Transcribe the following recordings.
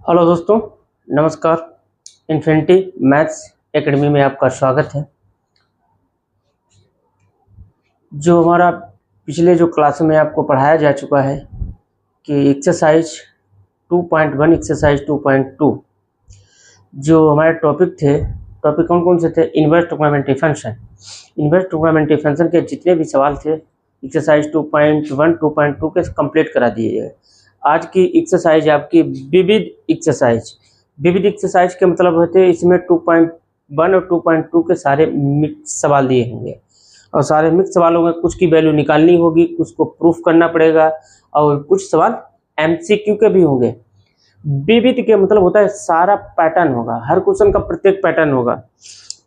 Hello दोस्तों, नमस्कार। Infinity maths academy में आपका स्वागत है। जो हमारा पिछले जो क्लास में आपको पढ़ाया जा चुका है कि एक्सरसाइज 2.1 एक्सरसाइज 2.2 जो हमारे टॉपिक कौन कौन से थे? Inverse trigonometry function. Inverse trigonometry function के जितने भी सवाल थे एक्सरसाइज 2.1 2.2 के कंप्लीट करा दिए गए। आज की एक्सरसाइज आपकी विविध एक्सरसाइज। विविध एक्सरसाइज के मतलब होते हैं इसमें 2.1 और 2.2 के सारे मिक्स सवाल दिए होंगे और सारे मिक्स सवालों में कुछ की वैल्यू निकालनी होगी, कुछ को प्रूफ करना पड़ेगा और कुछ सवाल एमसीक्यू के भी होंगे। विविध के मतलब होता है सारा पैटर्न होगा, हर क्वेश्चन का प्रत्येक पैटर्न होगा।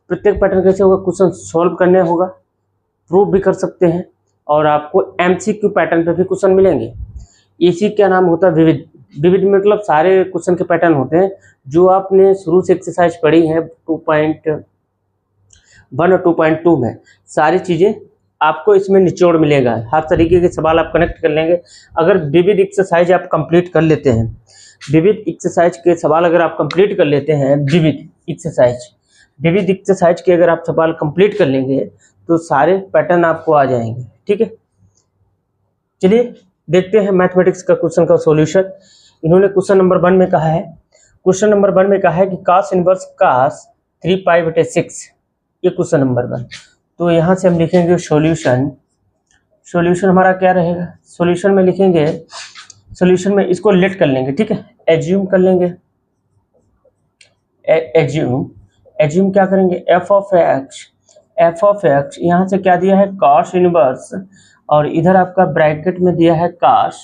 प्रत्येक पैटर्न कैसे होगा? क्वेश्चन सॉल्व करने होगा, प्रूफ भी कर सकते हैं और आपको एमसीक्यू पैटर्न पे भी क्वेश्चन मिलेंगे। इसी क्या नाम होता है? विविध। विविध मतलब सारे क्वेश्चन के पैटर्न होते हैं जो आपने शुरू से एक्सरसाइज पढ़ी है 2.1 और 2.2 में, सारी चीज़ें आपको इसमें निचोड़ मिलेगा। हर तरीके के सवाल आप कनेक्ट कर लेंगे अगर विविध एक्सरसाइज आप कंप्लीट कर लेते हैं। विविध एक्सरसाइज के सवाल अगर आप कंप्लीट कर लेते हैं, विविध एक्सरसाइज के अगर आप सवाल कंप्लीट कर लेंगे तो सारे पैटर्न आपको आ जाएंगे। ठीक है, चलिए देखते हैं मैथमेटिक्स का क्वेश्चन का सॉल्यूशन। इन्होंने क्वेश्चन नंबर 1 में कहा है कि cos इनवर्स cos 3π/6। ये क्वेश्चन नंबर 1। तो यहाँ से हम लिखेंगे सॉल्यूशन हमारा क्या रहेगा? सॉल्यूशन में लिखेंगे, सॉल्यूशन में इसको लेट कर लेंगे। ठीक है, एज्यूम कर लेंगे। एज्यूम क्या करेंगे? f ऑफ x यहाँ से क्या दिया है? cos इनवर्स और इधर आपका ब्रैकेट में दिया है cos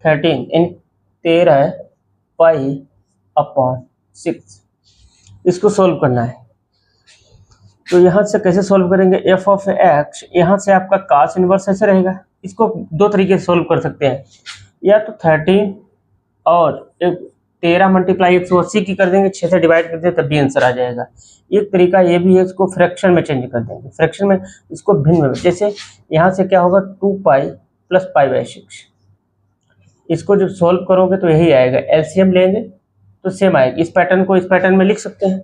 13π/6। इसको सोल्व करना है। तो यहाँ से कैसे सोल्व करेंगे? f ऑफ x यहाँ से आपका cos इनवर्स ऐसे रहेगा। इसको दो तरीके से सोल्व कर सकते हैं, या तो 13 और 13 मल्टीप्लाई 180 की कर देंगे, 6 से डिवाइड कर देंगे तब भी आंसर आ जाएगा। एक तरीका ये भी है, इसको फ्रैक्शन में चेंज कर देंगे, फ्रैक्शन में इसको भिन्न में। जैसे यहाँ से क्या होगा? 2π + π/6। इसको जब सोल्व करोगे तो यही आएगा। एलसीएम लेंगे तो सेम आएगा। इस पैटर्न को इस पैटर्न में लिख सकते हैं।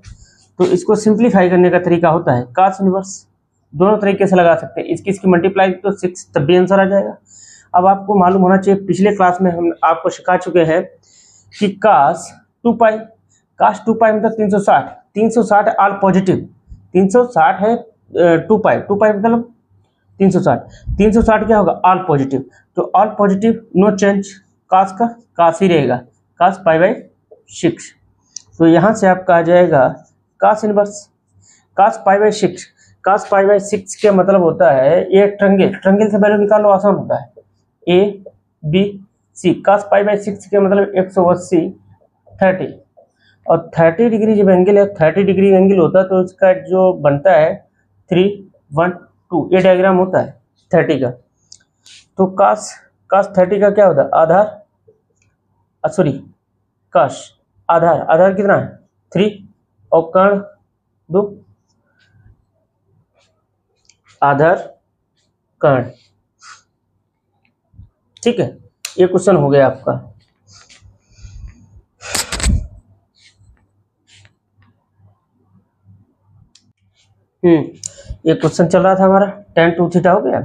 तो इसको सिंप्लीफाई करने का तरीका होता है cos इनवर्स। दोनों तरीके से लगा सकते हैं। इसकी मल्टीप्लाई तो 6 तब भी आंसर आ जाएगा। अब आपको मालूम होना चाहिए, पिछले क्लास में हम आपको सिखा चुके हैं कि cos 2π मतलब 360 ऑल पॉजिटिव। 360 है 2π मतलब 360 क्या होगा? All positive. तो all positive no change, cos का cos ही रहेगा, cos π/6। तो यहाँ से आपका आ जाएगा cos इनवर्स cos π/6 के मतलब होता है ये ट्रायंगल से वैल्यू निकालो, आसान होता है। A B C cos π/6 के मतलब 180 30 और 30 डिग्री जब एंगल है, 30 डिग्री एंगल होता है तो इसका जो बनता है 3 1 2, ये डायग्राम होता है 30 का। तो cos 30 का क्या होता है? cos आधार कितना है? 3 और कर्ण 2, आधार कर्ण। ठीक है, ये क्वेश्चन हो गया आपका। ये क्वेश्चन चल रहा था हमारा tan 2 थीटा हो गया।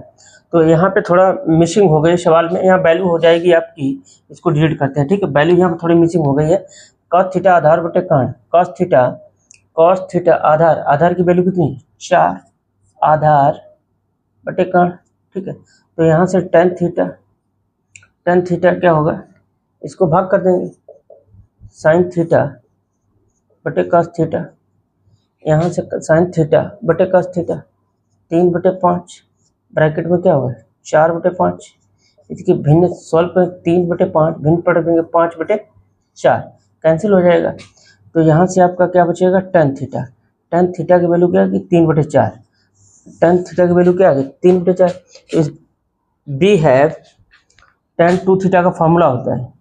तो यहाँ पे थोड़ा मिसिंग हो गई सवाल में, यहाँ वैल्यू हो जाएगी आपकी, इसको डिलीट करते हैं। ठीक है, वैल्यू यहाँ पे थोड़ी मिसिंग हो गई है। cos थीटा आधार बटे कर्ण, cos थीटा आधार की वैल्यू कितनी? 4 आधार बटे कर्ण। ठीक है, तो यहाँ से tan थीटा क्या होगा? इसको भाग कर देंगे, sin थीटा बटे cos थीटा। यहाँ से sin थीटा बटे cos थीटा 3/5 ब्रैकेट में क्या होगा? 4/5। इसकी भिन्न सॉल्व पर 3/5 भिन्न पढ़ देंगे 5/4, कैंसिल हो जाएगा। तो यहाँ से आपका क्या बचेगा? tan थीटा की वैल्यू क्या है? 3/4। tan थीटा की वैल्यू क्या है? 3/4। वी हैव tan 2 थीटा का फार्मूला होता है।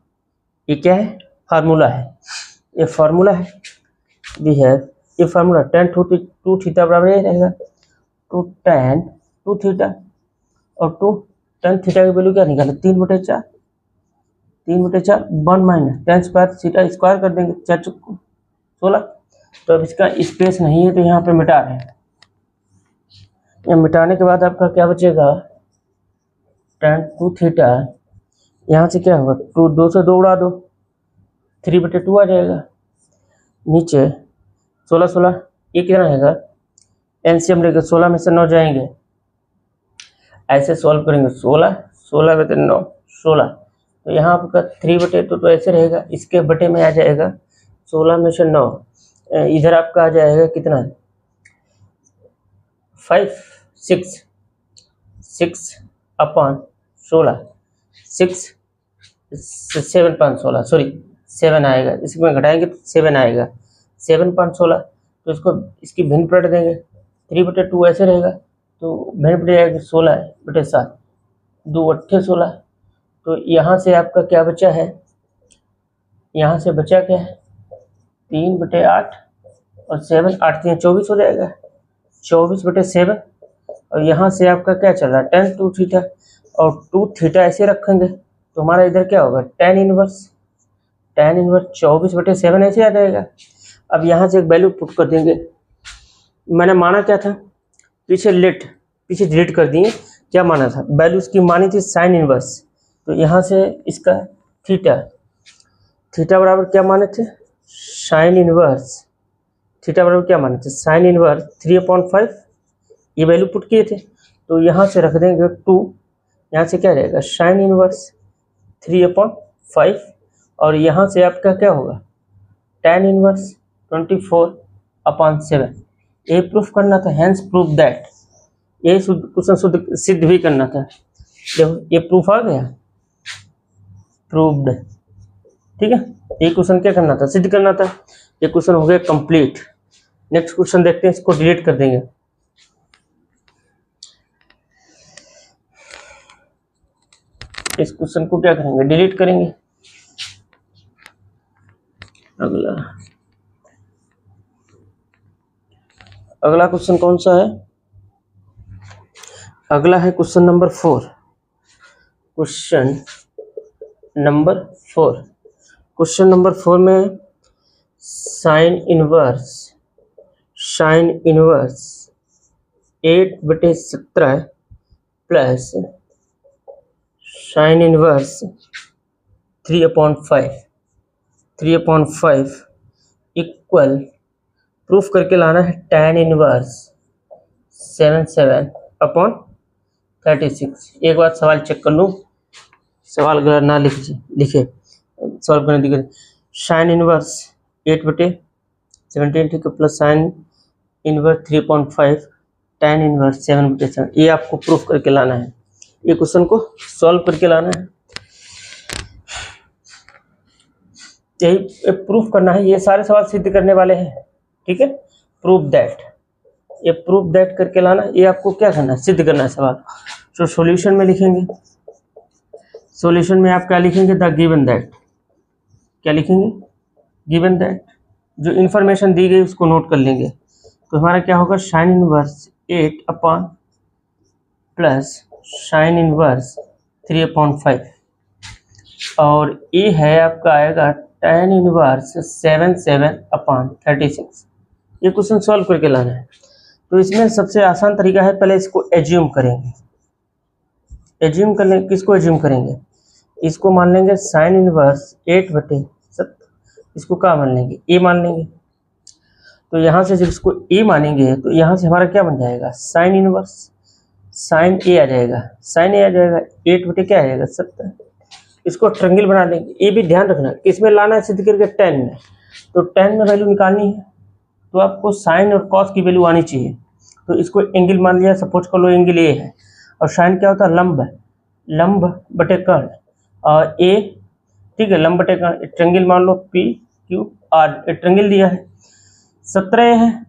ये क्या है? फार्मूला है, ये फार्मूला है। वी हैव ये फार्मूला tan 2 थीटा बराबर ये रहेगा तो tan 2 थीटा और tan थीटा की वैल्यू क्या निकाले? 3/4 3/4 1 minus tan square theta square कर देंगे, 4 चौको 16। तो अब इसका स्पेस नहीं है तो यहाँ पे मिटा रहे हैं। ये मिटाने के बाद आपका क्या बचेगा, tan 2 थीटा, यहाँ से क्या होगा 2 से 2 उड़ा दो, 3/2 आ जाएगा। नीचे 16 ये कितना रहेगा, एलसीएम लेकर 16 में से 9 जाएंगे, ऐसे सॉल्व करेंगे। 16 बटे 9 16, तो यहाँ आपका 3/2 तो ऐसे रहेगा, इसके बटे में आ जाएगा 16 में से 9, इधर आपका आ जाएगा कितना 5 6 अपॉन 16 6 7 5 16 सॉरी 7 आएगा, इसमें घटाएंगे तो 7 आएगा, 7 5 16। तो इसको इसकी भिन्न पलट देंगे, 3/2 ऐसे रहेगा, तो भिन्न पलट जाएगी 16/7 2 8 16। तो यहाँ से आपका क्या बचा है, यहाँ से बचा क्या है 3/8 और 7 8 3 24 हो जाएगा, 24/7। और यहाँ से आपका क्या चल रहा है tan 2 थीटा, और 2 थीटा ऐसे रखेंगे तो हमारा इधर क्या होगा tan इनवर्स 24/7 ऐसे आ जाएगा। अब यहाँ से एक वैल्यू पुट कर देंगे, मैंने माना क्या था पीछे डिलीट कर दिए, क्या माना था वैल्यू इसकी मानी थी साइन इनवर्स, तो यहाँ से इसका थीटा बराबर क्या माने थे साइन इनवर्स, थीटा बराबर क्या माने थे साइन इनवर्स 3/5, ये वैल्यू पुट किए थे। तो यहाँ से रख देंगे 2, यहाँ से क्या रहेगा साइन इनवर्स 3/5, और यहाँ से आपका क्या होगा tan इनवर्स 24/7। ये प्रूफ करना था, हेंस प्रूफ दैट, ये क्वेश्चन सिद्ध भी करना था। देखो ये प्रूफ आ गया, प्रूव्ड, ठीक है। ये क्वेश्चन क्या करना था, सिद्ध करना था। ये क्वेश्चन हो गया कंप्लीट। नेक्स्ट क्वेश्चन देखते हैं, इसको डिलीट कर देंगे। इस क्वेश्चन को क्या करेंगे, डिलीट करेंगे। अगला क्वेश्चन कौन सा है, अगला है क्वेश्चन नंबर 4। क्वेश्चन नंबर 4 में sine inverse 8/17 plus sine inverse 3/5 equal proof करके लाना है tan इनवर्स 77/36। एक बार सवाल चेक कर लूँ, सवाल गलत ना लिखे सॉल्व करने दिखे। साइन इनवर्स 8/17 ठीक है, plus sine inverse 3/5 tan inverse 7/7, ये आपको प्रूफ करके लाना है, ये क्वेश्चन को सॉल्व करके लाना है, यही प्रूफ करना है। ये सारे सवाल सिद्ध करने वाले हैं, ठीक है। प्रूफ दैट, ये प्रूफ दैट करके लाना, ये आपको क्या करना है, सिद्ध करना है सवाल। तो सॉल्यूशन में लिखेंगे, सॉल्यूशन में आप क्या लिखेंगे, द गिवन दैट, क्या लिखेंगे गिवन दैट, जो इन्फॉर्मेशन दी गई उसको नोट कर लेंगे। तो हमारा क्या होगा sine inverse 8 plus sine inverse 3/5, और ये है आपका आएगा tan इनवर्स 77/36। ये क्वेश्चन सॉल्व करके लाना है। तो इसमें सबसे आसान तरीका है, पहले इसको एज्यूम करेंगे। एज्यूम कर लेंगे, किसको एज्यूम करेंगे, इसको मान लेंगे साइन इनवर्स 8/7, इसको क्या मान लेंगे ए मान लेंगे। तो यहाँ से जब इसको ए मानेंगे तो यहाँ से हमारा क्या बन जाएगा साइन इनवर्स, साइन ए आ जाएगा, 8 क्या आ जाएगा 7। इसको ट्रायंगल बना देंगे। ये भी ध्यान रखना किसमें लाना है सिद्ध करके tan में, तो tan में वैल्यू निकालनी है तो आपको साइन और कॉस की वैल्यू आनी चाहिए। तो इसको एंगल मान लिया, सपोज कर लो एंगल ए है, और साइन क्या होता है लंब बटे कर्ण, और ए ठीक है लंब बटे कर्ण, ट्रायंगल मान लो PQR, ट्रायंगल दिया है 17 है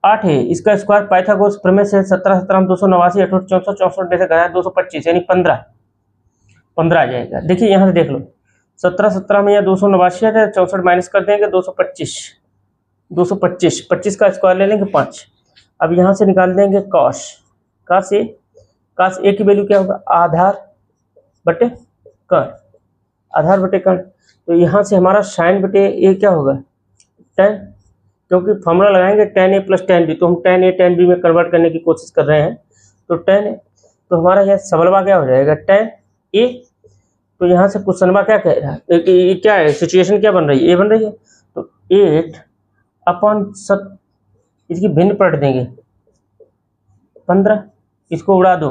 8 है, इसका स्क्वायर पाइथागोरस प्रमेय से 17 17 289 8 64 64 में से घटाया 225 यानी 15 आ जाएगा। देखिए यहाँ से देख लो 17 17 में या 289 है, 64 माइनस कर देंगे 225 25 का स्क्वायर ले लेंगे 5। अब यहाँ से निकाल देंगे cos ए की वैल्यू क्या होगा आधार बटे कर्ण, आधार बटे कर्ण, तो यहाँ से हमारा साइन बटे ए क्या होगा, tan, क्योंकि फॉर्मूला लगाएंगे tan a plus tan b, तो हम tan a tan b में कन्वर्ट करने की कोशिश कर रहे हैं, तो tan a, तो हमारा यह सबलवा क्या हो जाएगा tan a। तो यहाँ से क्वेश्चनवा क्या कह रहा है, ये क्या है, सिचुएशन क्या बन रही है, a बन रही है, तो 8/7, इसकी भिन्न पलट देंगे 15, इसको उड़ा दो,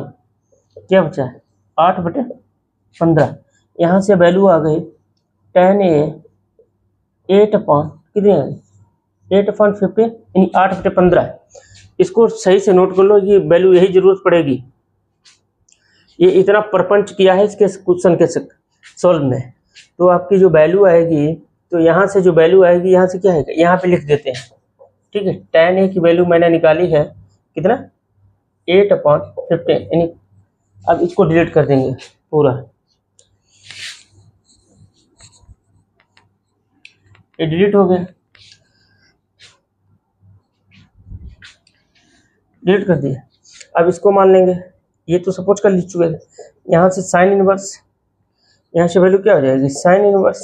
क्या बचा है 8/15। यहाँ से वैल्यू आ गई tan a 8/15 यानी 8/15। इसको सही से नोट कर लो, ये वैल्यू यही जरूरत पड़ेगी। ये इतना प्रपंच किया है इसके क्वेश्चन के सॉल्व में, तो आपकी जो वैल्यू आएगी, तो यहाँ से जो वैल्यू आएगी, यहाँ से क्या है, यहाँ पे लिख देते हैं, ठीक है। tan a की वैल्यू मैंने निकाली है कितना, 8/15 यानी, अब इसको डिलीट कर देंगे पूरा, ये डिलीट हो गया, डिलीट कर दिया। अब इसको मान लेंगे, ये तो सपोज कर लिख चुके थे। यहाँ से साइन इनवर्स, यहाँ से वैल्यू क्या हो जाएगी, साइन इनवर्स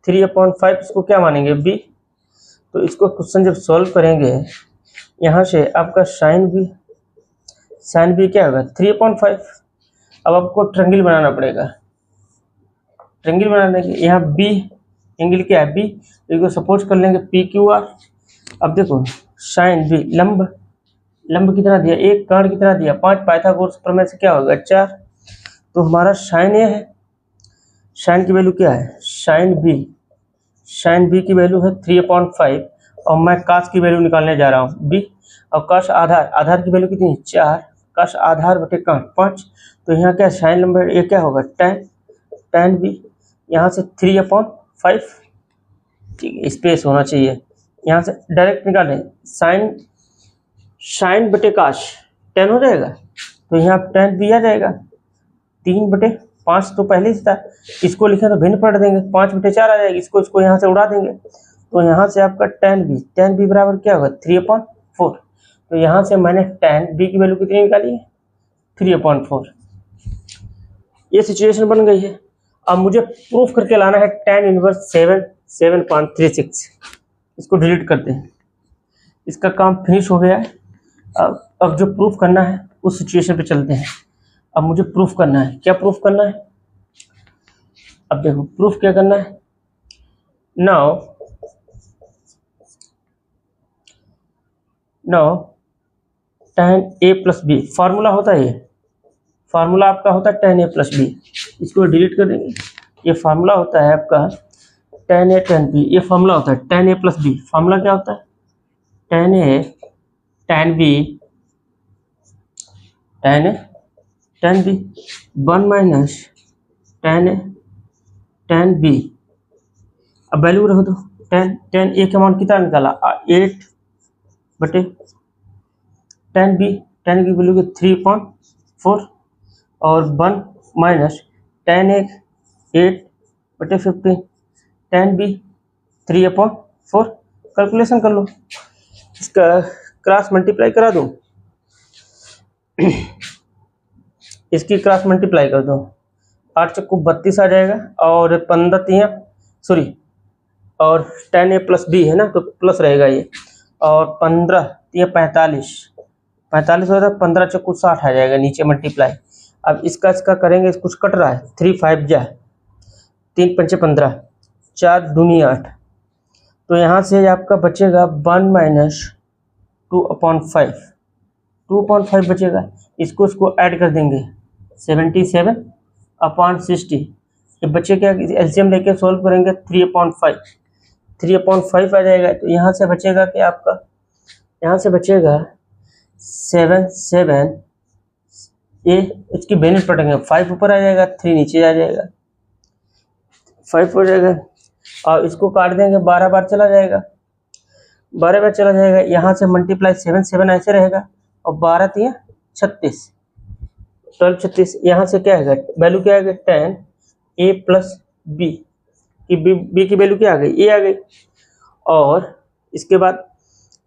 3/5, इसको क्या मानेंगे b। तो इसको क्वेश्चन जब सॉल्व करेंगे, यहाँ से आपका साइन b क्या होगा 3/5। अब आपको ट्रायंगल बनाना पड़ेगा, ट्रायंगल बनाने के यहाँ b एंगल क्या है b, इसको सपोज कर लेंगे PQR। अब देखो साइन b, लंब कितना दिया, एक, कर्ण कितना दिया 5, पाइथागोरस प्रमेय से क्या होगा 4। तो हमारा साइन ए है, साइन की वैल्यू क्या है, साइन बी की वैल्यू है 3/5, और मैं काश की वैल्यू निकालने जा रहा हूँ b, और काश आधार की वैल्यू कितनी 4, काश आधार बटे कर्ण 5। तो यहाँ क्या साइन नंबर ये क्या होगा tan b, यहाँ से 3/5, ठीक है, स्पेस होना चाहिए, यहाँ से डायरेक्ट निकालें, साइन बटे काश tan हो जाएगा, तो यहाँ tan b आ जाएगा 3/5, तो पहले से था, इसको लिखे तो भिन्न पलट देंगे, 5/4 आ जाएगा, इसको यहाँ से उड़ा देंगे, तो यहाँ से आपका tan b बराबर क्या होगा 3/4। तो यहाँ से मैंने tan b की वैल्यू कितनी निकाली है 3/4। ये सिचुएशन बन गई है। अब मुझे प्रूफ करके लाना है tan इनवर्स 7.36, इसको डिलीट करते हैं, इसका काम फिनिश हो गया है। अब जो प्रूफ करना है उस सिचुएशन पे चलते हैं। अब मुझे प्रूफ करना है, क्या प्रूफ करना है, अब देखो प्रूफ क्या करना है। Now tan a plus B, formula होता है, ये फार्मूला आपका होता है tan a प्लस बी, इसको डिलीट कर देंगे। ये फार्मूला होता है आपका tan a tan b, ये फार्मूला होता है tan a plus B. Formula क्या होता है, tan a tan b 1 minus tan a tan b। अब वैल्यू रख दो, tan a का मान कितना निकाला 8 tan b की वैल्यू 3/4, और 1 minus tan a 8/15, tan b 3/4। Calculation कर लो, इसका क्रॉस मल्टीप्लाई करा दो, इसकी क्रॉस मल्टीप्लाई कर दो, 8 चक्कू 32 आ जाएगा, और 15 सॉरी, और tan a प्लस b है ना, तो प्लस रहेगा ये, और 15 45 होता है, 15 चक्कू 60 आ जाएगा नीचे मल्टीप्लाई। अब इसका करेंगे, कुछ कट रहा है, 3 5 जा 3 5 15, 4 दूनी 8, तो यहाँ से आपका बचेगा 1 माइनस 2/5 बचेगा, इसको ऐड कर देंगे 77/60। ये बच्चे क्या एलसीएम लेके सोल्व करेंगे 3/5 आ जाएगा। तो यहाँ से बचेगा कि आपका, यहाँ से बचेगा 7 ये इसकी बेनिफिट पड़ेंगे, 5 ऊपर आ जाएगा, 3 नीचे आ जाएगा, 5 हो जाएगा, और इसको काट देंगे, 12 बार चला जाएगा, यहाँ से मल्टीप्लाई 7 ऐसे रहेगा, और 12 3 36, 12 36, यहाँ से क्या आएगा वैल्यू, क्या आएगा tan a प्लस बी की बी की वैल्यू क्या आ गई, ए आ गई। और इसके बाद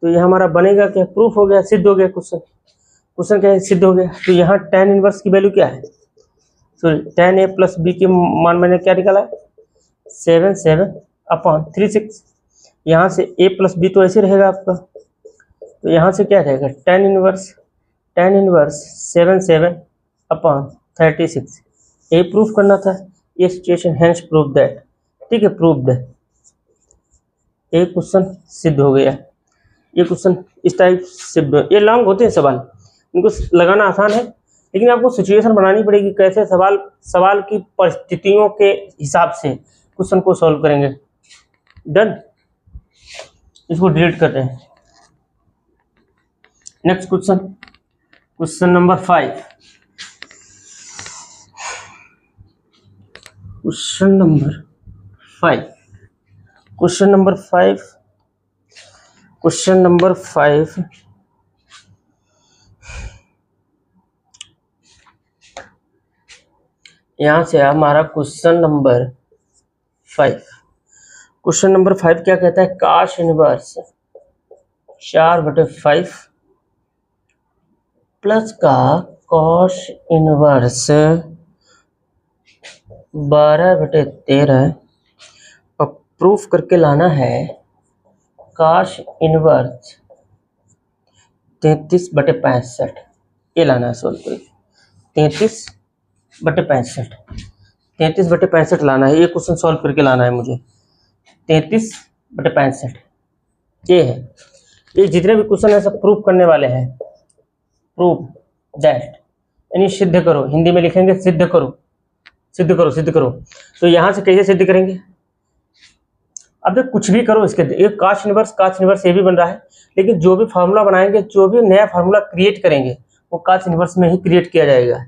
तो ये हमारा बनेगा क्या, प्रूफ हो गया, सिद्ध हो गया, क्वेश्चन क्या है, सिद्ध हो गया। तो यहाँ tan इनवर्स की वैल्यू क्या है, sorry tan a plus B के मान मैंने क्या निकाला है 7 7 अपॉन 3 6। यहाँ से a प्लस बी तो ऐसे रहेगा आपका, तो यहाँ से क्या रहेगा tan इनवर्स 7 7 अपॉन 36। ये प्रूफ करना था, ये सिचुएशन हेंस प्रूव दैट। ठीक है, प्रूव्ड है, ये क्वेश्चन सिद्ध हो गया। ये क्वेश्चन इस टाइप सिद्ध, ये लॉन्ग होते हैं सवाल, इनको लगाना आसान है, लेकिन आपको सिचुएशन बनानी पड़ेगी कैसे सवाल की परिस्थितियों के हिसाब से क्वेश्चन को सॉल्व करेंगे। डन, इसको डिलीट करते हैं। Next question number 5। Question number 5 यहाँ से हमारा क्वेश्चन नंबर 5 क्या कहता है, काश इनवर्स 4/5 प्लस का कॉस इनवर्स 12/13 और प्रूफ करके लाना है काश इनवर्स 33/65। ये लाना है सोल्व करके 33/65 लाना है, ये क्वेश्चन सॉल्व करके लाना है मुझे 33/65। ये है, ये जितने भी क्वेश्चन है सब प्रूफ करने वाले हैं। प्रूव दैट यानी सिद्ध करो, हिंदी में लिखेंगे सिद्ध करो। तो यहाँ से कैसे सिद्ध करेंगे, अब देख कुछ भी करो इसके, एक काश इनवर्स ये भी बन रहा है, लेकिन जो भी फार्मूला बनाएंगे, जो भी नया फार्मूला क्रिएट करेंगे वो काश इनवर्स में ही क्रिएट किया जाएगा,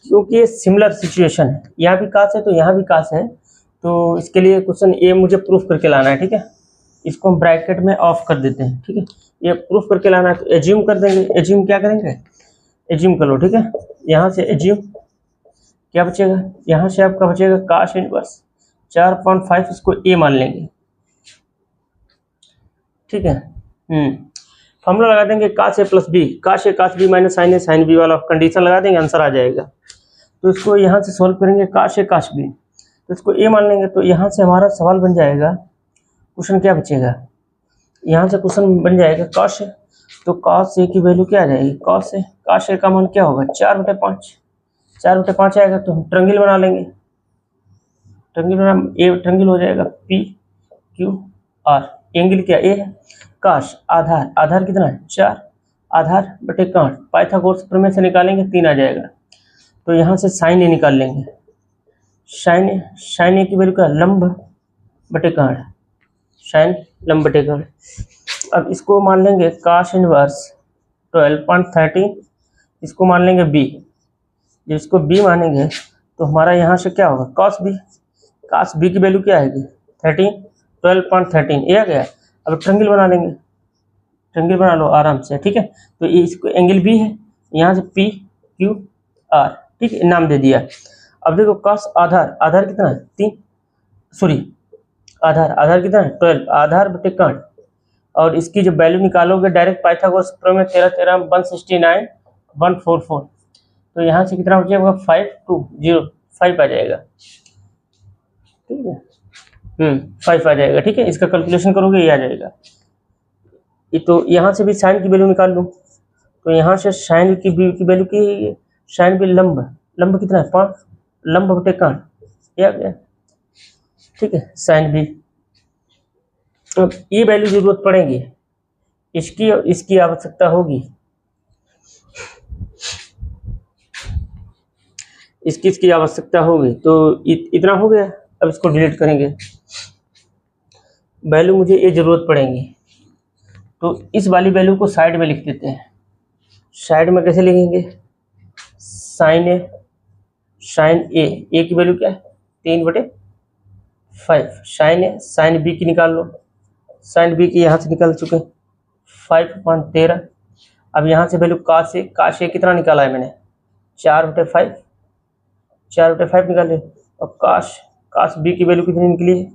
क्योंकि ये सिमिलर सिचुएशन है। यहाँ भी काश है तो यहाँ भी काश है, तो इसके लिए क्वेश्चन ए मुझे प्रूफ करके लाना है। ठीक है, इसको हम ब्रैकेट में ऑफ कर देते हैं। ठीक है, ये प्रूफ करके लाना है तो एज्यूम कर देंगे। एज्यूम क्या करेंगे, एज्यूम कर लो। ठीक है, यहाँ से एज्यूम क्या बचेगा, यहाँ से आपका बचेगा काश इनवर्स 4/5, इसको ए मान लेंगे। ठीक है, फॉर्मूला लगा देंगे काश ए प्लस बी, काश बी माइनस साइन ए साइन बी वाला कंडीशन लगा देंगे, आंसर आ जाएगा। तो इसको यहाँ से सॉल्व करेंगे काश बी, तो इसको ए मान लेंगे। तो यहाँ से हमारा सवाल बन जाएगा, क्वेश्चन क्या बचेगा, यहाँ से क्वेश्चन बन जाएगा काश ए, तो काश ए की वैल्यू क्या आ जाएगी, काश ए का मान क्या होगा 4/5 आएगा। तो हम ट्रायंगल बना लेंगे, ट्रायंगल हो जाएगा PQR। एंगल क्या ए है, काश आधार कितना है 4, आधार/8 पाइथागोरस प्रमेय से निकालेंगे 3 आ जाएगा। तो यहाँ से साइन ए निकाल लेंगे, साइन ए की वैल्यू क्या, लंब/8, साइन लंब/8। अब इसको मान लेंगे काश इनवर्स 12/13, इसको मान लेंगे बी। जब इसको बी मानेंगे तो हमारा यहाँ से क्या होगा काश बी की वैल्यू क्या आएगी 12/13, ये आ गया। अब ट्रायंगल बना लेंगे, ट्रायंगल बना लो आराम से। ठीक है, तो ये इसको एंगल बी है, यहाँ से PQR। ठीक है, नाम दे दिया। अब देखो काश आधार कितना है 3, सॉरी आधार कितना है 12, आधार/8, और इसकी जो वैल्यू निकालोगे डायरेक्ट पाइथागोरस प्रमेय 13 169 144, तो यहाँ से कितना बचेगा 5 आ जाएगा। ठीक है, 5 आ जाएगा। ठीक है, इसका कैलकुलेशन करोगे ये आ जाएगा। ये तो यहाँ से भी साइन की वैल्यू निकाल लूँ, तो यहाँ से साइन की वैल्यू की, साइन भी लंब कितना है 5, लंब/8 ये आ गया। ठीक है, साइन भी। अब ये वैल्यू जरूरत पड़ेगी, इसकी आवश्यकता होगी, इसकी आवश्यकता होगी। तो इतना हो गया। अब इसको डिलीट करेंगे, वैल्यू मुझे ये जरूरत पड़ेगी, तो इस वाली वैल्यू को साइड में लिख देते हैं। साइड में कैसे लिखेंगे, साइन ए की वैल्यू क्या है 3/5, साइन ए, साइन बी की निकाल लो, साइन बी की यहाँ से निकाल चुके 5/13। अब यहाँ से वैल्यू काश ए कितना निकाला है मैंने 4/5 निकाले, और काश बी की वैल्यू कितनी निकली है,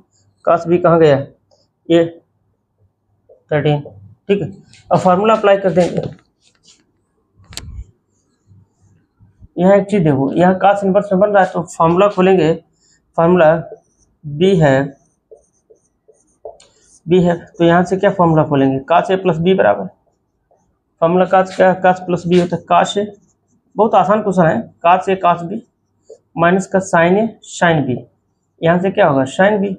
काश बी कहाँ गया ये 13। ठीक है, अब फार्मूला अप्लाई कर देंगे। यहाँ एक चीज देखो, यहाँ काश इनवर्स में बन रहा है तो फार्मूला खोलेंगे, फार्मूला बी है तो यहाँ से क्या फॉर्मूला खोलेंगे, काश ए प्लस बी बराबर, फॉर्मूला काश क्या, काश प्लस बी होता है, काश ए, बहुत आसान क्वेश्चन है, काश ए काश बी माइनस का साइन ए साइन बी, यहाँ से क्या होगा साइन बी,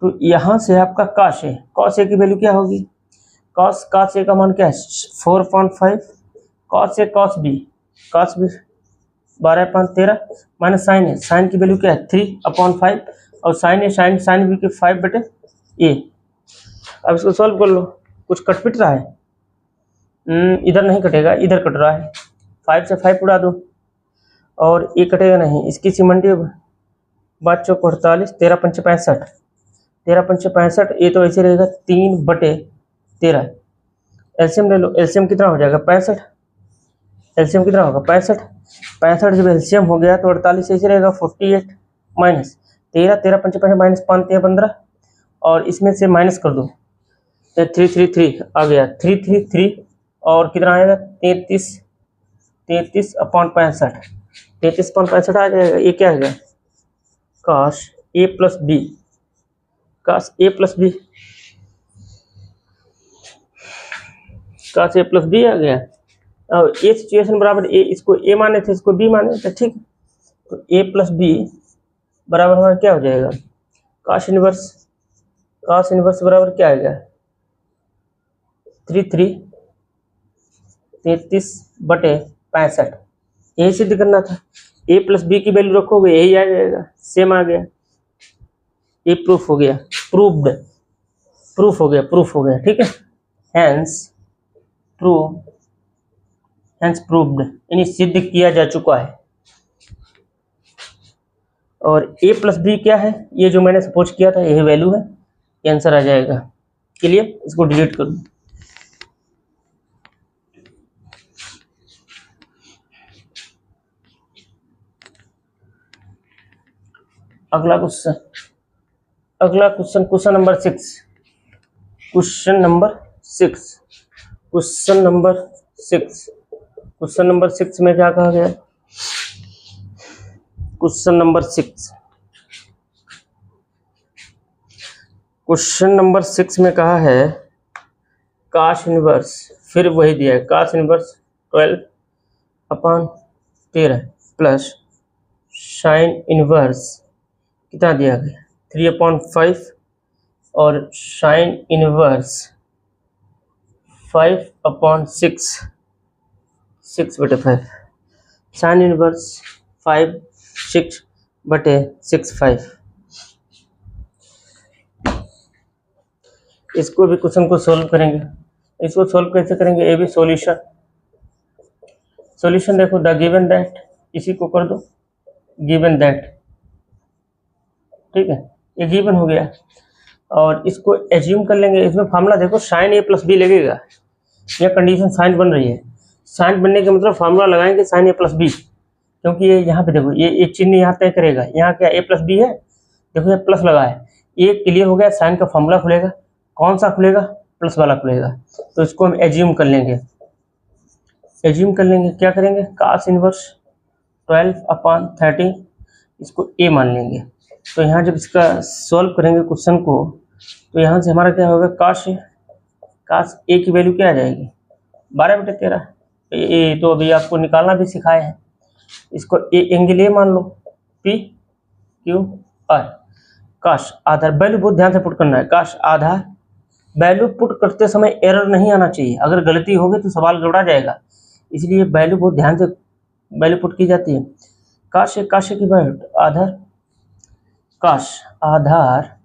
तो यहाँ से आपका काश ए, कॉस ए की वैल्यू क्या होगी, काश ए का मान क्या है 4.5, cos A cos B 12/13 minus sign की वैल्यू क्या है 3/5 और साइन बी के 5/a। अब इसको सॉल्व कर लो, कुछ कट पिट रहा है, इधर नहीं कटेगा, इधर कट रहा है, 5 से 5 उड़ा दो और ये कटेगा नहीं, इसकी सिमंडी 5 चौक 48, 13 पंचे 65, 13 पंचे 65, ये तो ऐसे रहेगा 3/13, एलसीएम ले लो, एलसीएम कितना हो जाएगा 65, एलसीएम कितना होगा 65 जब एलसीएम हो गया तो 48 ऐसे रहेगा 48 माइनस 13 पंचे 65 माइनस 5 13 15 और इसमें से माइनस कर दो तो 333 आ गया, 333 और कितना आएगा 33/65, 33/65 आ जाएगा, ये क्या आएगा काश ए प्लस बी, काश ए प्लस बी, काश ए प्लस बी आ गया। और ए सिचुएशन बराबर ए, इसको ए माने थे इसको बी माने थे, ठीक, तो ए प्लस बी बराबर हमारा क्या हो जाएगा काश इनवर्स बराबर क्या आएगा 33/65, यही सिद्ध करना था, ए प्लस बी की वैल्यू रखोगे यही आ जाएगा, सेम आ गया, ये प्रूफ हो गया, प्रूफ हो गया, ठीक है, हैंस प्रूव्ड यानी सिद्ध किया जा चुका है। और ए प्लस बी क्या है, ये जो मैंने सपोज किया था यही वैल्यू है, ये आंसर आ जाएगा, क्लियर, इसको डिलीट कर दूं। अगला क्वेश्चन क्वेश्चन नंबर 6 में क्या कहा गया, क्वेश्चन नंबर 6 में कहा है काश इनवर्स, फिर वही दिया है काश इनवर्स 12/13 प्लस साइन इनवर्स कितना दिया गया 3/5 और साइन इनवर्स 5/6, 6/5, साइन इनवर्स 5/6/65। इसको भी क्वेश्चन को सॉल्व करेंगे, इसको सॉल्व कैसे करेंगे, ये भी सॉल्यूशन देखो, द गिवन दैट, इसी को कर दो गिवन दैट, ठीक है, ये गिवन हो गया और इसको एज्यूम कर लेंगे, इसमें फार्मूला देखो साइन ए प्लस बी लगेगा, यह कंडीशन साइन बन रही है, साइन बनने के मतलब फार्मूला लगाएंगे साइन ए प्लस बी, क्योंकि ये यहाँ पे देखो ये चिन्ह यहाँ तय करेगा, यहाँ क्या ए प्लस बी है, देखो ये प्लस लगा है, ये क्लियर हो गया, साइन का फार्मूला खुलेगा, कौन सा खुलेगा प्लस वाला खुलेगा, तो इसको हम एज्यूम कर लेंगे, क्या करेंगे काश इनवर्स 12/13 इसको ए मान लेंगे, तो यहाँ जब इसका सॉल्व करेंगे क्वेश्चन को तो यहाँ से हमारा क्या होगा काश ए की वैल्यू क्या आ जाएगी 12/13, ये तो अभी आपको निकालना भी सिखाए हैं, इसको ए एंगल ए मान लो पी क्यू आर, काश आधार वैल्यू बहुत ध्यान से पुट करना है, काश आधार वैल्यू पुट करते समय एरर नहीं आना चाहिए, अगर गलती होगी तो सवाल गड़बड़ा जाएगा, इसलिए वैल्यू बहुत ध्यान से वैल्यू पुट की जाती है, काश की वैल्यू आधार, काश आधार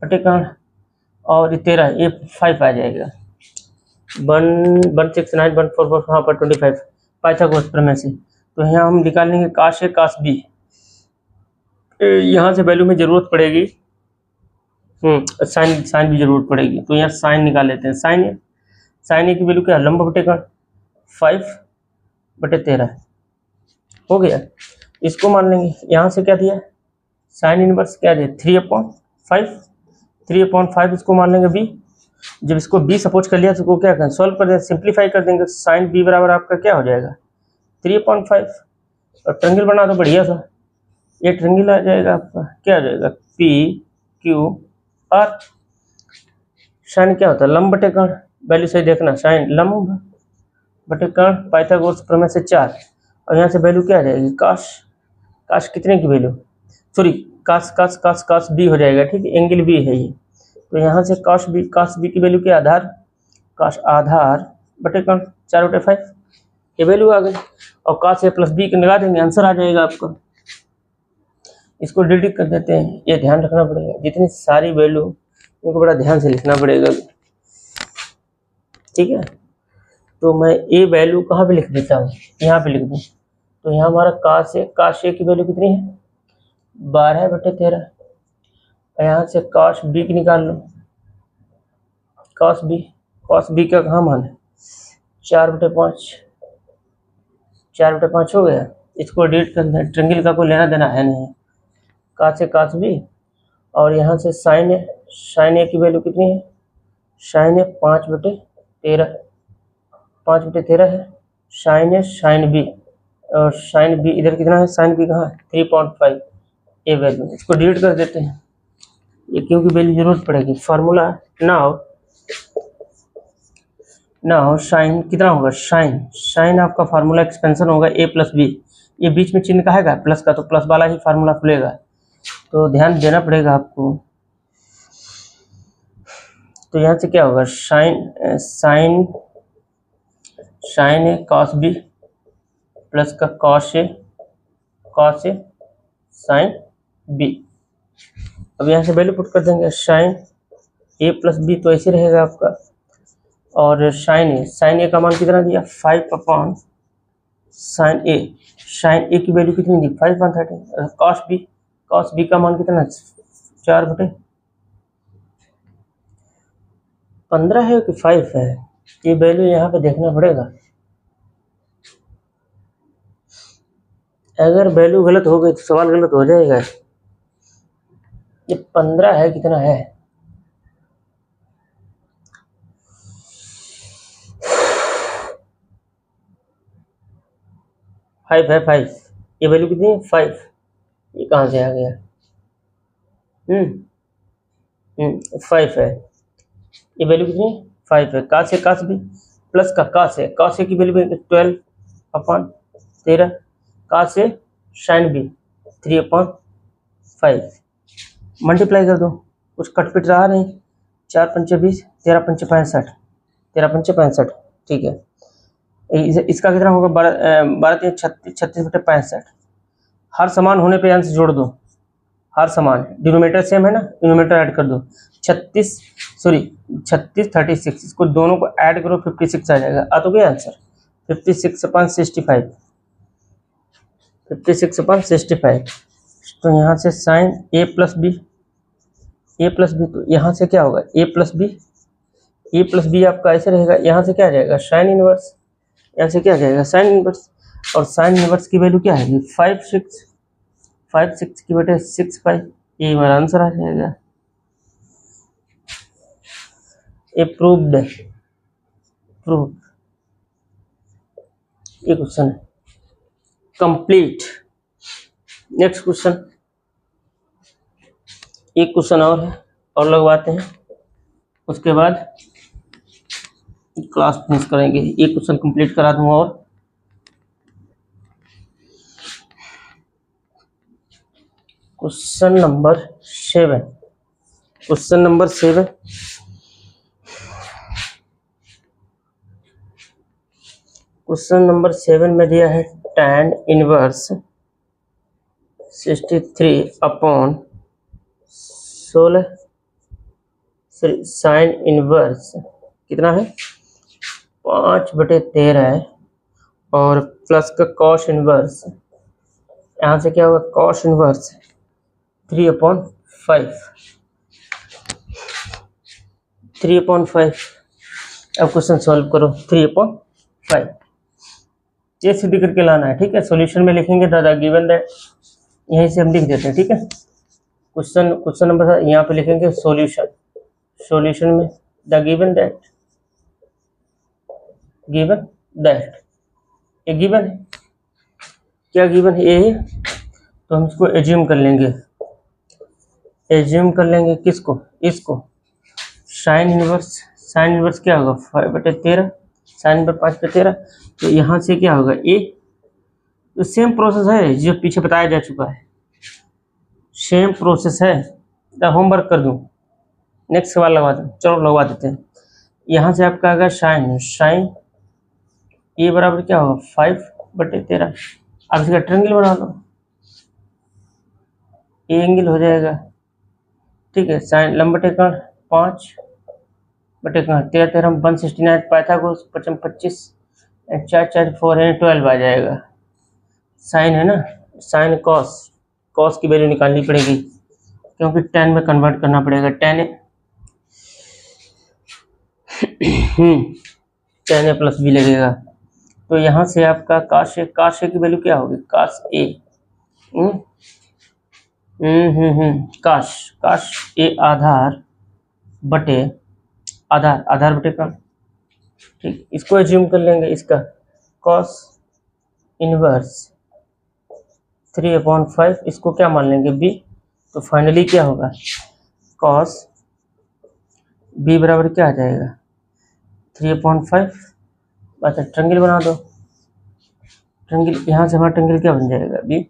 पटिकण और 13 ये 5 आ जाएगा 169 144 हाँ पर 25 पाइथागोरस प्रमेय से, तो यहाँ हम निकाल लेंगे काश ए काश बी, यहाँ से वैल्यू में जरूरत पड़ेगी साइन भी जरूरत पड़ेगी, तो यहाँ साइन निकाल लेते हैं, साइन ए की वैल्यू क्या लंब बटेकण 5/13 हो गया, इसको मान लेंगे, यहाँ से क्या दिया साइन इनवर्स क्या दिया 3/5 इसको मान लेंगे बी, जब इसको बी सपोज कर लिया तो इसको क्या करें सॉल्व कर दें, सिंप्लीफाई कर देंगे, साइन बी बराबर आपका क्या हो जाएगा 3/5 और ट्रायंगल बना दो बढ़िया सा, ये ट्रायंगल आ जाएगा आपका, क्या आ जाएगा, पी क्यू आर। साइन क्या होता है, लंब बटे कर्ण, वैल्यू सही देखना, साइन लंब बटे कर्ण, पाइथागोरस प्रमेय से 4, और यहाँ से वैल्यू क्या आ जाएगी, काश, काश कितने की वैल्यू, सॉरी काश काश काश काश बी हो जाएगा, ठीक है, एंगल बी है ये, तो यहाँ से काश बी की वैल्यू क्या, आधार, काश आधार बटे कर्ण 4/5, ये वैल्यू आ गई, और काश ए प्लस बी के लगा देंगे, आंसर आ जाएगा आपका। इसको डिडक्ट कर देते हैं, ये ध्यान रखना पड़ेगा, जितनी सारी वैल्यू उनको बड़ा ध्यान से लिखना पड़ेगा, ठीक है। तो मैं ए वैल्यू कहाँ पे लिख देता हूँ, यहाँ पे लिख दूँ, तो यहाँ हमारा काश ए की वैल्यू कितनी है, 12/13, यहाँ से काश बी की निकाल लो, काश बी का कहाँ मान है, 4/5, 4/5 हो गया। इसको डिलीट कर दें, ट्रायंगल का कोई लेना देना है नहीं, काश से काश बी, और यहाँ से साइन ए की वैल्यू कितनी है, साइन ए 5/13, 5/13 है, साइन बी, और साइन बी इधर कितना है, साइन बी कहाँ है, 3.5, ये वैल्यू, इसको डिलीट कर देते हैं, ये क्योंकि वैल्यू जरूरत पड़ेगी, फार्मूला नाउ साइन कितना होगा, साइन आपका फार्मूला एक्सपेंशन होगा ए प्लस बी, ये बीच में चिन्ह का है प्लस का, तो प्लस वाला ही फार्मूला खुलेगा, तो ध्यान देना पड़ेगा आपको। तो यहाँ से क्या होगा, साइन ए कॉस बी प्लस का कॉस ए साइन बी। अब यहाँ से वैल्यू पुट कर देंगे, साइन ए प्लस बी तो ऐसे रहेगा आपका, और साइन ए का मान कितना दिया, 5 साइन ए की वैल्यू कितनी दी, 5/13, कॉस बी का मान कितना, 4/15 है कि 5 है, ये वैल्यू यहाँ पे देखना पड़ेगा, अगर वैल्यू गलत हो गई तो सवाल गलत हो जाएगा। ये 15 है, कितना है, 5 है, 5, ये वैल्यू कितनी है, 5, ये कहाँ से आ गया, 5 है, ये वैल्यू कितनी है, 5 है, काश बी प्लस का काश ए की वैल्यू 12/13, काश ए साइन बी 3/5, मल्टीप्लाई कर दो, कुछ कटपिट रहा नहीं, 4×5 = 20, 13×5 = 65, ठीक है, इसका कितना होगा, 12×3 = 36, 36/65, हर समान होने पे आंसर जोड़ दो, हर समान, डिनोमिनेटर सेम है ना, डिनोमिनेटर ऐड कर दो, 36 36, इसको दोनों को ऐड करो, 56 आ जाएगा, आ तो गया आंसर, 56/65, 56/65। तो यहाँ से साइन ए प्लस बी, तो यहाँ से क्या होगा, ए प्लस बी आपका ऐसे रहेगा, यहाँ से क्या आ जाएगा, साइन इनवर्स, यहाँ से क्या आ जाएगा, साइन इनवर्स, और साइन इनवर्स की वैल्यू क्या है, 5/6 ये हमारा आंसर आ जाएगा। ये प्रूव्ड ये क्वेश्चन कंप्लीट। नेक्स्ट क्वेश्चन, एक क्वेश्चन और है, और लगवाते हैं, उसके बाद क्लास फिनिश करेंगे, एक क्वेश्चन कंप्लीट करा दूंगा, और क्वेश्चन नंबर 7 क्वेश्चन नंबर 7 में दिया है tan इनवर्स 63/16, साइन इनवर्स कितना है, 5/13 है, और प्लस का कॉस इनवर्स, यहाँ से क्या होगा, कॉस इनवर्स 3/5। अब क्वेश्चन सॉल्व करो, 3/5 ये सीधी करके लाना है, ठीक है, सॉल्यूशन में लिखेंगे दादा गिवन दैट, यहीं से हम लिख देते हैं, ठीक है, क्वेश्चन नंबर यहाँ पे लिखेंगे सॉल्यूशन में द गिवन दैट ये गिवन है, क्या गिवन है, ये तो हम इसको एज्यूम कर लेंगे, किसको, इसको। साइन इनवर्स क्या होगा 5/13, साइन इनवर्स 5/13। तो यहाँ से क्या होगा ए, तो सेम प्रोसेस है जो पीछे बताया जा चुका है, सेम प्रोसेस है। तो होमवर्क कर दूं, नेक्स्ट सवाल लगवा दूं, चलो लगवा देते हैं। यहाँ से आपका आएगा साइन ए बराबर क्या होगा 5/13। अब इसका ट्रायंगल बना लो, ए एंगल हो जाएगा, ठीक है। साइन लंबा टेकन 5/13 169, पाइथागोरस 25 4 4 4 है 12 आ जाएगा। साइन है ना, साइन कॉस की वैल्यू निकालनी पड़ेगी क्योंकि टेन में कन्वर्ट करना पड़ेगा। टेन ए प्लस बी लगेगा। तो यहाँ से आपका काश ए की वैल्यू क्या होगी, काश ए काश ए आधार बटे का, ठीक। इसको एज्यूम कर लेंगे, इसका कॉस इनवर्स 3/5, इसको क्या मान लेंगे बी। तो फाइनली क्या होगा, कॉस बी बराबर क्या आ जाएगा 3/5। अच्छा ट्रायंगल बना दो, ट्रायंगल यहाँ से हमारा ट्रायंगल क्या बन जाएगा बी।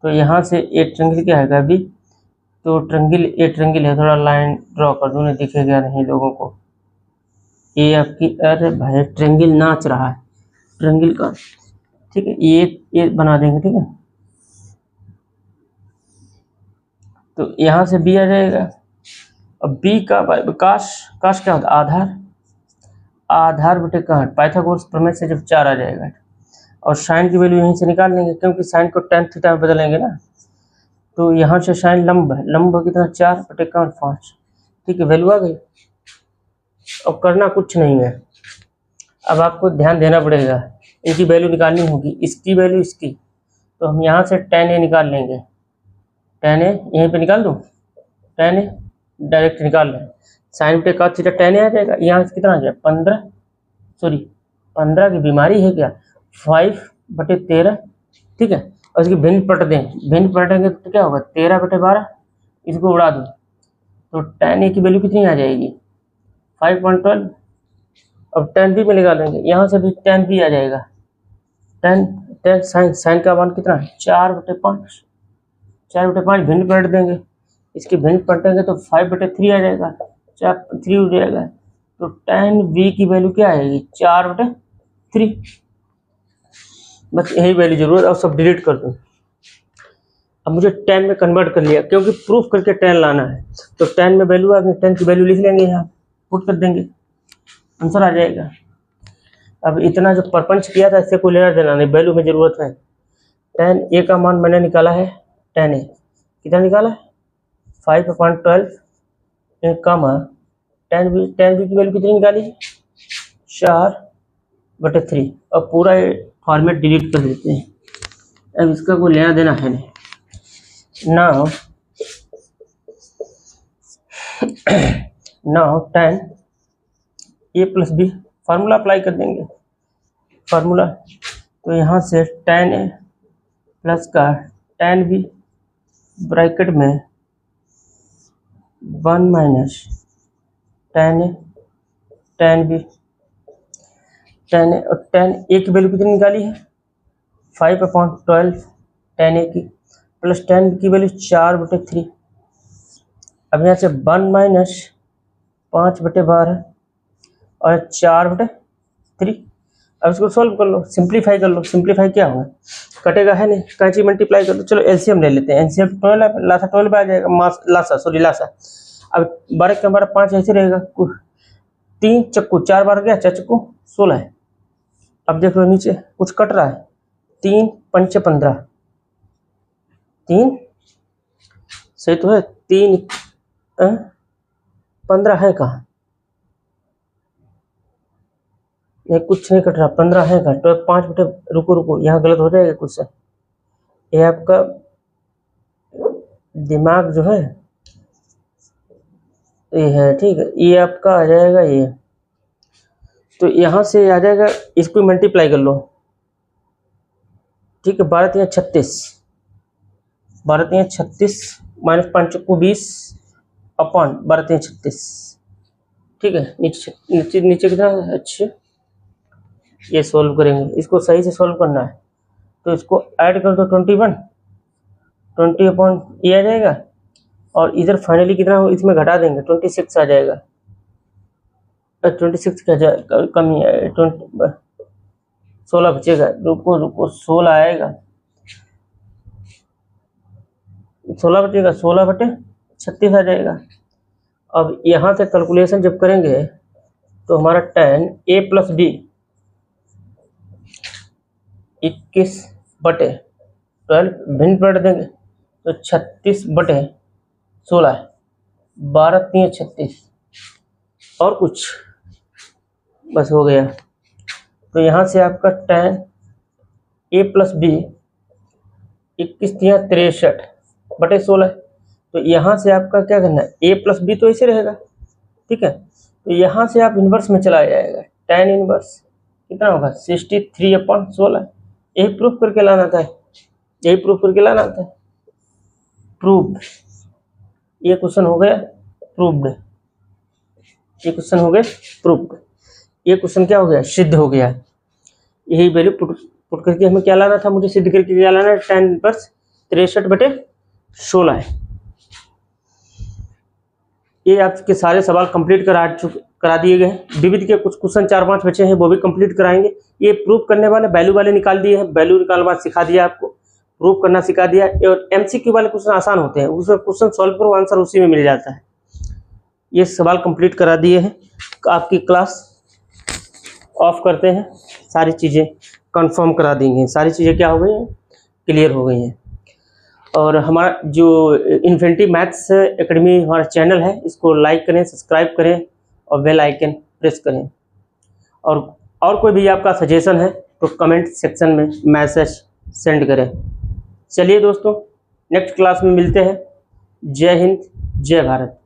तो यहाँ से ए ट्रायंगल क्या आएगा बी। तो ट्रायंगल है, थोड़ा लाइन ड्रॉ कर दूँ, दिखेगा नहीं लोगों को। ए आपकी, अरे भाई ट्रायंगल नाच रहा है, ट्रायंगल का, ठीक है। ये बना देंगे, ठीक है। तो यहाँ से बी आ जाएगा। अब बी का काश क्या होता है, आधार बटे काट, पाइथागोरस प्रमेय से जब 4 आ जाएगा। और साइन की वैल्यू यहीं से निकाल लेंगे क्योंकि साइन को tan थीटा में बदलेंगे ना। तो यहाँ से साइन लंब कितना 4/5, ठीक है, वैल्यू आ गई। अब करना कुछ नहीं है, अब आपको ध्यान देना पड़ेगा, इनकी वैल्यू निकालनी होगी, इसकी वैल्यू इसकी। तो हम यहाँ से tan a निकाल लेंगे, tan a यहीं पे निकाल दूँ, tan a डायरेक्ट निकाल लें। साइन बटे cos थीटा tan a आ जाएगा। यहाँ से कितना आ जाएगा 15 की बीमारी है क्या 5/13, ठीक है। और इसकी भिन्न पलटेंगे तो क्या होगा 13/12, इसको उड़ा दो तो tan a की वैल्यू कितनी आ जाएगी 5.12। अब tan b में लगा लेंगे, यहाँ से भी tan b आ जाएगा। tan साइन का मान कितना है 4/5 भिन्न पलट देंगे, इसके भिन्न पलटेंगे तो 5/3 आ जाएगा, 3 हो जाएगा। तो tan b की वैल्यू क्या आएगी 4/3। बस यही वैल्यू जरूरत है, और सब डिलीट कर दूँ। अब मुझे tan में कन्वर्ट कर लिया क्योंकि प्रूफ करके tan लाना है। तो tan में वैल्यू आ गई, tan की वैल्यू लिख लेंगे, यहाँ पुट कर देंगे, आंसर आ जाएगा। अब इतना जो प्रपंच किया था इससे कोई लेना देना नहीं, वैल्यू में जरूरत है। tan a का मान मैंने निकाला है, tan a कितना निकाला है 5/12 कामा tan b की वैल्यू कितनी निकाली 4/3। अब पूरा फॉर्मेट डिलीट कर देते हैं, अब इसका कोई लेना देना है नहीं। Now tan a plus B formula apply कर देंगे, फार्मूला। तो यहाँ से tan a प्लस का tan b ब्रैकेट में 1 minus tan a tan b, tan a और tan a की वैल्यू कितनी निकाली है 5/12 tan a की, प्लस tan b की वैल्यू 4/3। अब यहाँ से 1 माइनस 5/12 और 4/3। अब इसको सॉल्व कर लो, सिंप्लीफाई कर लो। सिंप्लीफाई क्या होगा, कटेगा है नहीं, कैंची मल्टीप्लाई कर लो। चलो एलसीएम ले लेते हैं, एलसीएम 12 लासा 12 आ जाएगा, लासा। अब 12 का हमारा 5 ऐसे रहेगा, 3 चक्कू 4 बार गया, 4 चक्कू 16 है। अब देख लो नीचे कुछ कट रहा है, 3 पंचे 15, 3 सही तो है, 3 15 है कहाँ, नहीं कुछ नहीं कट रहा, 15 है कहाँ, तो 5 बटे, रुको यहाँ गलत हो जाएगा कुछ से। ये आपका दिमाग जो है ये है, ठीक है, ये आपका आ जाएगा ये। तो यहाँ से आ जाएगा, इसको मल्टीप्लाई कर लो, ठीक है। 12 3 36, 12×3 36 माइनस 5 को 20 अपॉन 12×3 36। ठीक है, नीचे नीचे नीचे कितना है? अच्छा, ये सोल्व करेंगे, इसको सही से सोल्व करना है तो इसको ऐड कर दो 21, 20 अपॉन ये आ जाएगा और इधर फाइनली कितना हो इसमें घटा देंगे 26 आ जाएगा। 26 का कमी है, 16 बचेगा। रुको रुको 16 आएगा, 16 बचेगा, 16/36 आ जाएगा। अब यहाँ से कैलकुलेशन जब करेंगे तो हमारा tan a + b 21/12 भिन्न पलट देंगे तो 36/16 12×3 36 और कुछ बस हो गया। तो यहाँ से आपका tan a + b 21×3 63/16। तो यहाँ से आपका क्या करना है, a + b तो ऐसे रहेगा, ठीक है। तो यहाँ से आप इन्वर्स में चला जाएगा, tan इन्वर्स कितना होगा 63/16। यही प्रूफ करके लाना था, यही प्रूफ करके लाना था। प्रूव्ड, ये क्वेश्चन हो गया प्रूव्ड, ये क्वेश्चन हो गया प्रूव्ड, ये क्वेश्चन क्या हो गया, सिद्ध हो गया। यही वैल्यू पुट करके हमें क्या लाना था, मुझे सिद्ध करके क्या लाना है, tan इन्वर्स 63/16 है। ये आपके सारे सवाल कंप्लीट करा दिए गए हैं। विविध के कुछ क्वेश्चन 4-5 बचे हैं, वो भी कंप्लीट कराएंगे। ये प्रूफ करने वाले वैल्यू वाले निकाल दिए हैं, वैल्यू निकालने बाद सिखा दिया आपको, प्रूफ करना सिखा दिया। और एमसीक्यू वाले क्वेश्चन आसान होते हैं, उसमें क्वेश्चन सॉल्व करो आंसर उसी में मिल जाता है। ये सवाल कंप्लीट करा दिए हैं। आपकी क्लास ऑफ करते हैं, सारी चीज़ें कंफर्म करा देंगे, सारी चीज़ें क्या हो गई हैं, क्लियर हो गई हैं। और हमारा जो इन्फिनिटी मैथ्स एकेडमी हमारा चैनल है, इसको लाइक करें, सब्सक्राइब करें और बेल आइकन प्रेस करें। और कोई भी आपका सजेशन है तो कमेंट सेक्शन में मैसेज सेंड करें। चलिए दोस्तों, नेक्स्ट क्लास में मिलते हैं। जय हिंद, जय भारत।